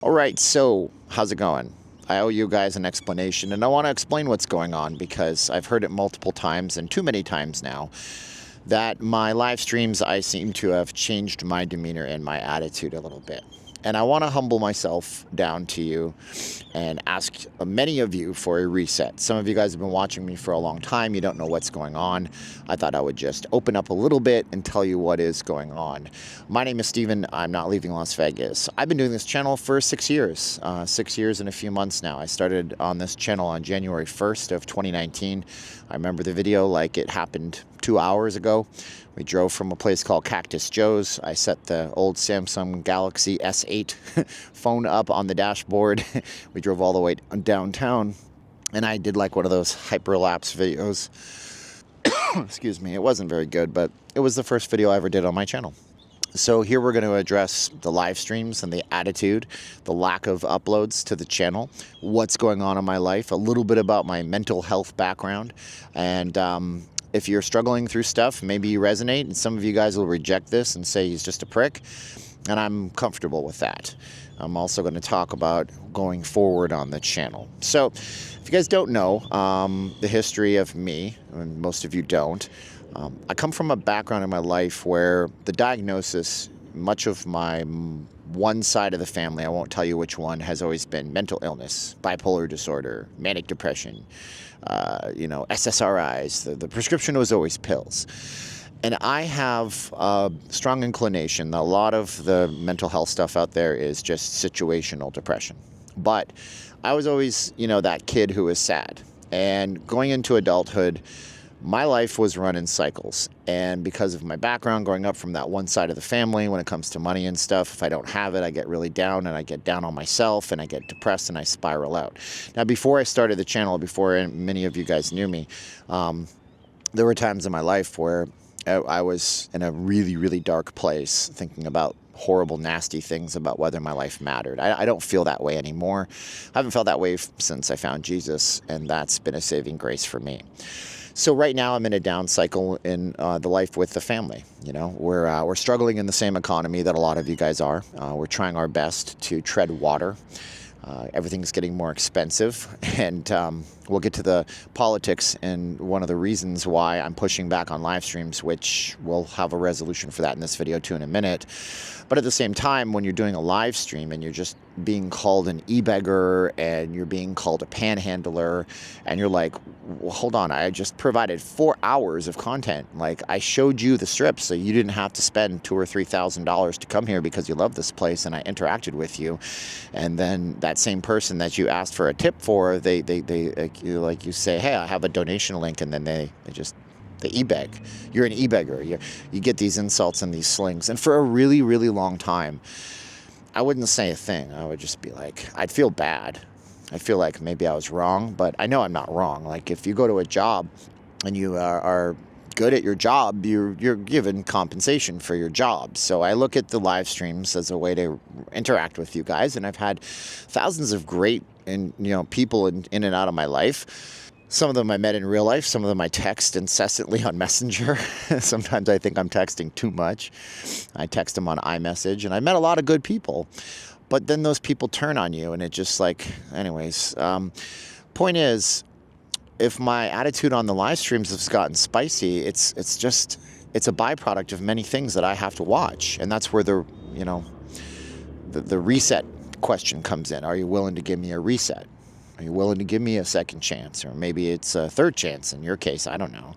All right, so how's it going? I owe you guys an explanation, and I want to explain what's going on because I've heard it multiple times and too many times now that my live streams, I seem to have changed my demeanor and my attitude a little bit. And I want to humble myself down to you and ask many of you for a reset. Some of you guys have been watching me for a long time. You don't know what's going on. I thought I would just open up a little bit and tell you what is going on. My name is Steven. I'm not leaving Las Vegas. I've been doing this channel for 6 years, 6 years and a few months now. I started on this channel on January 1st of 2019. I remember the video like it happened 2 hours ago. We drove from a place called Cactus Joe's. I set the old Samsung Galaxy S8 phone up on the dashboard. We drove all the way downtown, and I did like one of those hyperlapse videos. Excuse me, it wasn't very good, but it was the first video I ever did on my channel. So here we're going to address the live streams and the attitude, the lack of uploads to the channel, what's going on in my life, a little bit about my mental health background, and if you're struggling through stuff, maybe you resonate, and some of you guys will reject this and say he's just a prick, and I'm comfortable with that. I'm also going to talk about going forward on the channel. So if you guys don't know the history of me, and most of you don't, I come from a background in my life where the diagnosis, much of my one side of the family, I won't tell you which one, has always been mental illness, bipolar disorder, manic depression, SSRIs. The prescription was always pills. And I have a strong inclination that a lot of the mental health stuff out there is just situational depression. But I was always, that kid who was sad. And going into adulthood, my life was run in cycles, and because of my background growing up from that one side of the family, when it comes to money and stuff, if I don't have it, I get really down, and I get down on myself, and I get depressed, and I spiral out. Now, before I started the channel, before many of you guys knew me, there were times in my life where I was in a really, really dark place, thinking about horrible, nasty things about whether my life mattered. I don't feel that way anymore. I haven't felt that way since I found Jesus, and that's been a saving grace for me. So right now I'm in a down cycle in the life with the family. We're struggling in the same economy that a lot of you guys are. We're trying our best to tread water. Everything's getting more expensive, and we'll get to the politics and one of the reasons why I'm pushing back on live streams, which we'll have a resolution for that in this video too in a minute. But at the same time, when you're doing a live stream and you're just being called an e-beggar and you're being called a panhandler, and you're like, well, hold on, I just provided 4 hours of content. Like, I showed you the strips, so you didn't have to spend $2,000 or $3,000 to come here because you love this place, and I interacted with you. And then that same person that you asked for a tip for, they you say, hey, I have a donation link, and then they e-beg. You're an e-beggar. You get these insults and these slings. And for a really, really long time, I wouldn't say a thing. I would just be like, I'd feel bad. I feel like maybe I was wrong, but I know I'm not wrong. Like, if you go to a job and you are good at your job, you're given compensation for your job. So I look at the live streams as a way to interact with you guys, and I've had thousands of great people in and out of my life. Some of them I met in real life. Some of them I text incessantly on Messenger. Sometimes I think I'm texting too much. I text them on iMessage, and I met a lot of good people. But then those people turn on you, and it just anyways. Point is, if my attitude on the live streams has gotten spicy, it's a byproduct of many things that I have to watch. And that's where the reset question comes in. Are you willing to give me a reset? Are you willing to give me a second chance? Or maybe it's a third chance in your case. I don't know.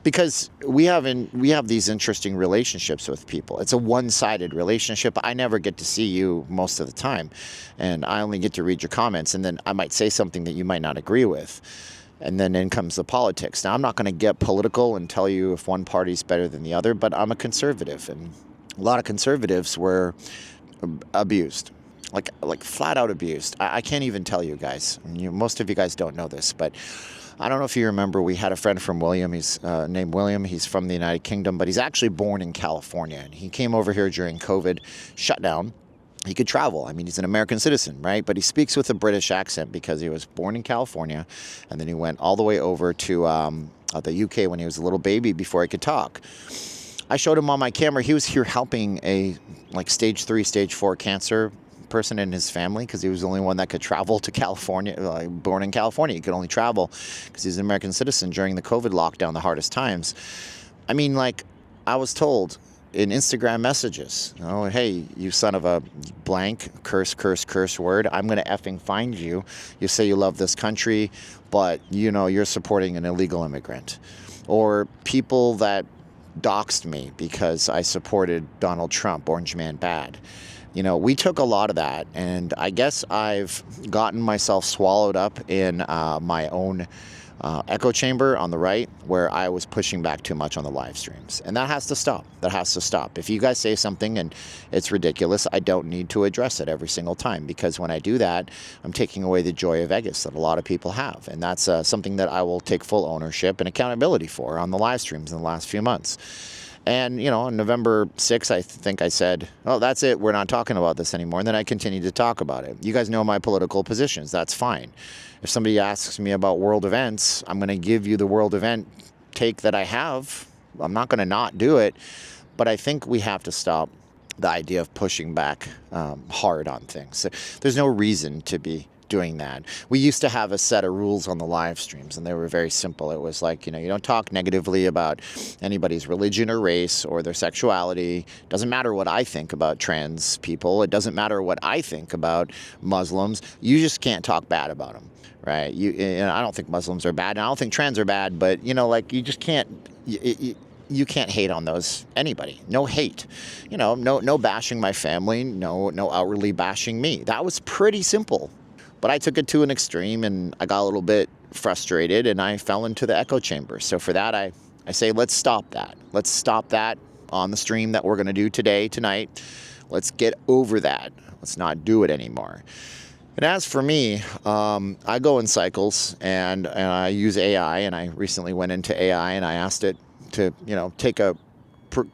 Because we have these interesting relationships with people. It's a one-sided relationship. I never get to see you most of the time. And I only get to read your comments. And then I might say something that you might not agree with. And then in comes the politics. Now, I'm not going to get political and tell you if one party's better than the other, but I'm a conservative. And a lot of conservatives were abused. Like flat out abused. I can't even tell you guys. Most of you guys don't know this, but I don't know if you remember, we had a friend from William. He's named William. He's from the United Kingdom, but he's actually born in California. And he came over here during COVID shutdown. He could travel. I mean, he's an American citizen, right? But he speaks with a British accent because he was born in California, and then he went all the way over to the UK when he was a little baby before he could talk. I showed him on my camera. He was here helping a stage 3, stage 4 cancer person in his family because he was the only one that could travel to California, born in California. He could only travel because he's an American citizen during the COVID lockdown, the hardest times. I mean, like, I was told in Instagram messages, hey, you son of a blank, curse word, I'm going to effing find you. You say you love this country, but, you're supporting an illegal immigrant. Or people that doxed me because I supported Donald Trump, Orange Man Bad. We took a lot of that, and I guess I've gotten myself swallowed up in my own echo chamber on the right, where I was pushing back too much on the live streams. And that has to stop. That has to stop. If you guys say something and it's ridiculous, I don't need to address it every single time, because when I do that, I'm taking away the joy of Vegas that a lot of people have. And that's something that I will take full ownership and accountability for on the live streams in the last few months. And, on November 6th, I think I said, oh, that's it. We're not talking about this anymore. And then I continued to talk about it. You guys know my political positions. That's fine. If somebody asks me about world events, I'm going to give you the world event take that I have. I'm not going to not do it. But I think we have to stop the idea of pushing back hard on things. There's no reason to be doing that. We used to have a set of rules on the live streams, and they were very simple. It was like, you don't talk negatively about anybody's religion or race or their sexuality. It doesn't matter what I think about trans people. It doesn't matter what I think about Muslims. You just can't talk bad about them, right? I don't think Muslims are bad, and I don't think trans are bad, but, you just can't... You can't hate on anybody. No hate. No bashing my family. No outwardly bashing me. That was pretty simple. But I took it to an extreme, and I got a little bit frustrated, and I fell into the echo chamber. So for that, I say, let's stop that. Let's stop that on the stream that we're going to do tonight. Let's get over that. Let's not do it anymore. And as for me, I go in cycles, and I use AI, and I recently went into AI, and I asked it to, take a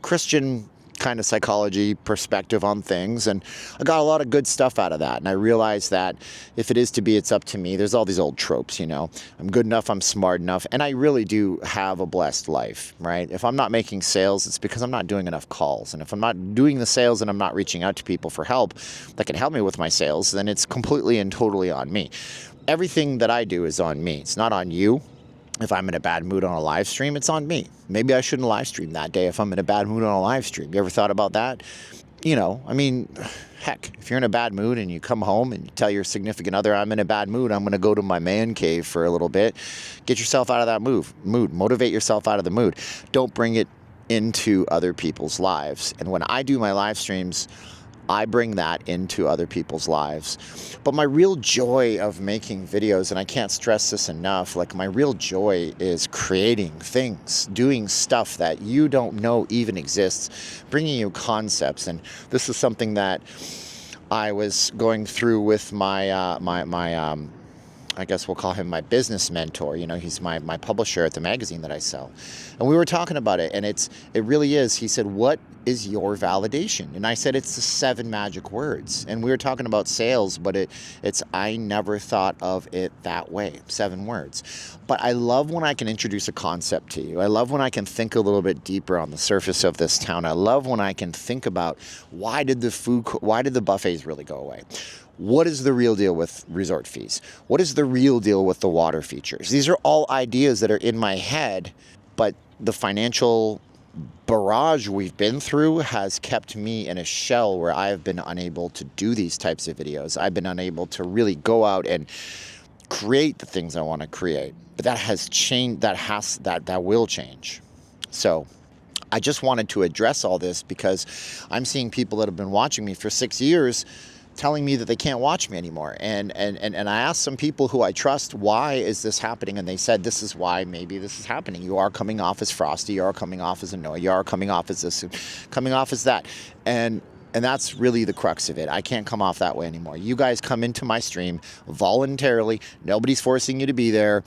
Christian kind of psychology perspective on things, and I got a lot of good stuff out of that. And I realized that if it is to be, it's up to me. There's all these old tropes, I'm good enough, I'm smart enough, and I really do have a blessed life, right? If I'm not making sales, it's because I'm not doing enough calls. And if I'm not doing the sales and I'm not reaching out to people for help that can help me with my sales, then it's completely and totally on me. Everything that I do is on me. It's not on you. If I'm in a bad mood on a live stream, it's on me. Maybe I shouldn't live stream that day if I'm in a bad mood on a live stream. You ever thought about that? Heck, if you're in a bad mood and you come home and you tell your significant other, I'm in a bad mood, I'm going to go to my man cave for a little bit. Get yourself out of that mood. Motivate yourself out of the mood. Don't bring it into other people's lives. And when I do my live streams, I bring that into other people's lives. But my real joy of making videos, and I can't stress this enough, my real joy is creating things, doing stuff that you don't know even exists, bringing you concepts. And this is something that I was going through with my I guess we'll call him my business mentor. He's my publisher at the magazine that I sell. And we were talking about it, and it really is. He said, what is your validation? And I said, it's the 7 magic words. And we were talking about sales, but it's I never thought of it that way, 7 words. But I love when I can introduce a concept to you. I love when I can think a little bit deeper on the surface of this town. I love when I can think about why did the buffets really go away? What is the real deal with resort fees? What is the real deal with the water features? These are all ideas that are in my head, but the financial barrage we've been through has kept me in a shell where I have been unable to do these types of videos. I've been unable to really go out and create the things I want to create. But that has changed. That will change. So I just wanted to address all this because I'm seeing people that have been watching me for 6 years telling me that they can't watch me anymore. And I asked some people who I trust, why is this happening? And they said, this is why maybe this is happening. You are coming off as frosty. You are coming off as annoying. You are coming off as this, coming off as that. And that's really the crux of it. I can't come off that way anymore. You guys come into my stream voluntarily. Nobody's forcing you to be there.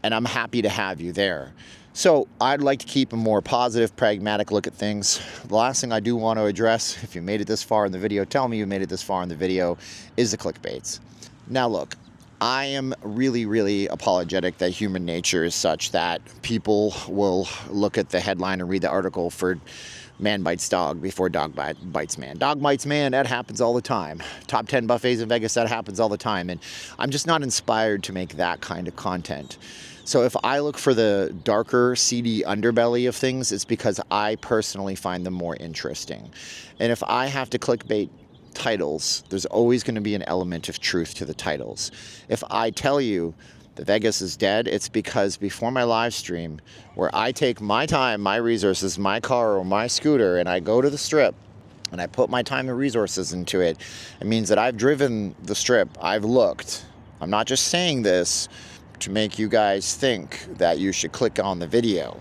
And I'm happy to have you there. So I'd like to keep a more positive, pragmatic look at things. The last thing I do want to address, if you made it this far in the video, tell me you made it this far in the video, is the clickbaits. Now look, I am really, really apologetic that human nature is such that people will look at the headline and read the article for man bites dog before dog bites man. Dog bites man, that happens all the time. Top 10 buffets in Vegas, that happens all the time. And I'm just not inspired to make that kind of content. So if I look for the darker, seedy underbelly of things, it's because I personally find them more interesting. And if I have to clickbait titles, there's always going to be an element of truth to the titles. If I tell you that Vegas is dead, it's because before my live stream, where I take my time, my resources, my car or my scooter, and I go to the strip, and I put my time and resources into it, it means that I've driven the strip, I've looked. I'm not just saying this to make you guys think that you should click on the video.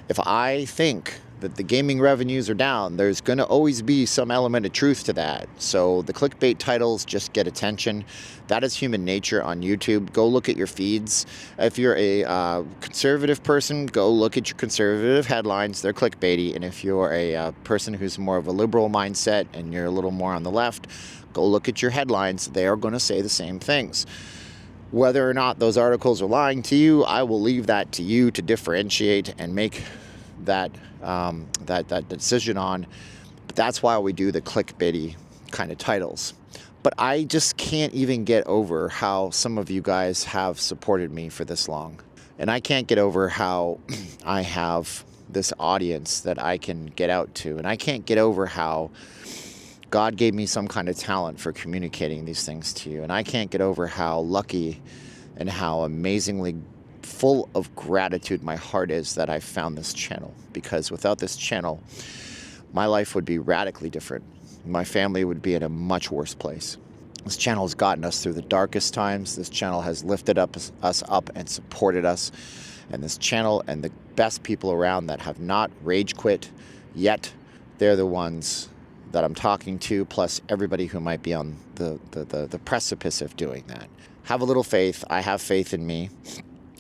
If I think that the gaming revenues are down, there's going to always be some element of truth to that. So the clickbait titles just get attention. That is human nature on YouTube. Go look at your feeds. If you're a conservative person, go look at your conservative headlines. They're clickbaity. And if you're a person who's more of a liberal mindset and you're a little more on the left, go look at your headlines. They are going to say the same things. Whether or not those articles are lying to you, I will leave that to you to differentiate and make that decision on. But that's why we do the clickbaity kind of titles. But I just can't even get over how some of you guys have supported me for this long. And I can't get over how I have this audience that I can get out to. And I can't get over how God gave me some kind of talent for communicating these things to you. And I can't get over how lucky and how amazingly full of gratitude my heart is that I found this channel. Because without this channel, my life would be radically different. My family would be in a much worse place. This channel has gotten us through the darkest times. This channel has lifted us up and supported us. And this channel and the best people around that have not rage quit yet, they're the ones that I'm talking to, plus everybody who might be on the precipice of doing that. Have a little faith. I have faith in me.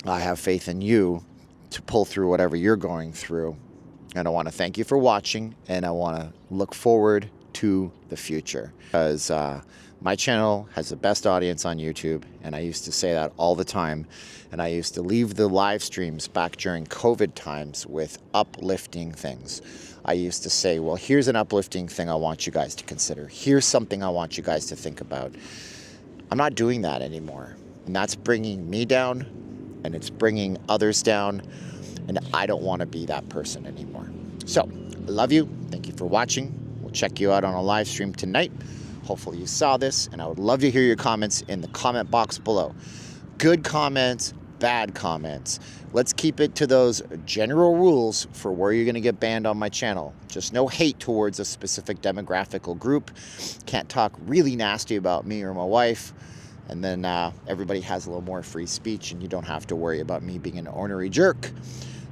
I have faith in you to pull through whatever you're going through. And I want to thank you for watching, and I want to look forward to the future. Because my channel has the best audience on YouTube, and I used to say that all the time. And I used to leave the live streams back during COVID times with uplifting things. I used to say, well, here's an uplifting thing I want you guys to consider. Here's something I want you guys to think about. I'm not doing that anymore. And that's bringing me down, and it's bringing others down. And I don't want to be that person anymore. So, I love you. Thank you for watching. We'll check you out on a live stream tonight. Hopefully you saw this, and I would love to hear your comments in the comment box below. Good comments, bad comments. Let's keep it to those general rules for where you're going to get banned on my channel. Just no hate towards a specific demographical group. Can't talk really nasty about me or my wife. And then everybody has a little more free speech, and you don't have to worry about me being an ornery jerk.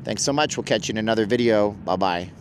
Thanks so much. We'll catch you in another video. Bye-bye.